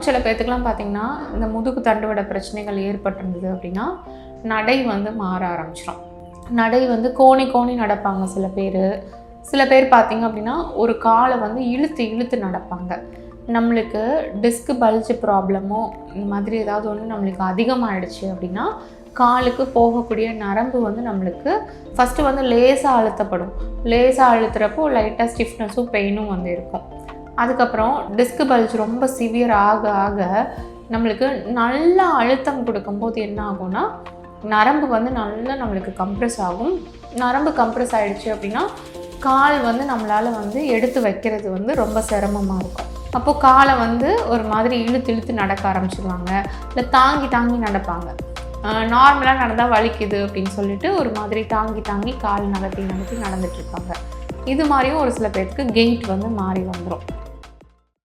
சில பேர்த்துக்கெலாம் பார்த்திங்கன்னா இந்த முதுகு தண்டுவட பிரச்சனைகள் ஏற்பட்டிருந்தது அப்படின்னா நடை வந்து மாற ஆரம்பிச்சிடும். நடை வந்து கோணி நடப்பாங்க சில பேர் பார்த்திங்க அப்படின்னா ஒரு காலை வந்து இழுத்து நடப்பாங்க. நம்மளுக்கு டிஸ்க் பல்ஜ் ப்ராப்ளமோ இந்த மாதிரி ஏதாவது ஒன்று நம்மளுக்கு அதிகமாகிடுச்சு அப்படின்னா காலுக்கு போகக்கூடிய நரம்பு வந்து நம்மளுக்கு ஃபஸ்ட்டு வந்து லேசாக அழுத்தப்படும். லேசாக அழுத்துறப்போ லைட்டாக ஸ்டிஃப்னஸும் பெயினும் வந்து இருக்கும். அதுக்கப்புறம் டிஸ்க் பல்ஜ் ரொம்ப சிவியர் ஆக நம்மளுக்கு நல்ல அழுத்தம் கொடுக்கும்போது என்ன ஆகும்னா நரம்பு வந்து நல்லா நம்மளுக்கு கம்ப்ரெஸ் ஆகும். நரம்பு கம்ப்ரெஸ் ஆகிடுச்சு அப்படின்னா கால் வந்து நம்மளால் வந்து எடுத்து வைக்கிறது வந்து ரொம்ப சிரமமாக இருக்கும். அப்போது காலை வந்து ஒரு மாதிரி இழுத்து நடக்க ஆரம்பிச்சிடுவாங்க. இல்லை தாங்கி நடப்பாங்க. நார்மலாக நடந்தால் வலிக்குது அப்படின்னு சொல்லிட்டு ஒரு மாதிரி தாங்கி கால் நகர்த்தி நடந்துட்டுருப்பாங்க. இது மாதிரியும் ஒரு சில பேருக்கு கெயிட் வந்து மாறி வந்துடும்.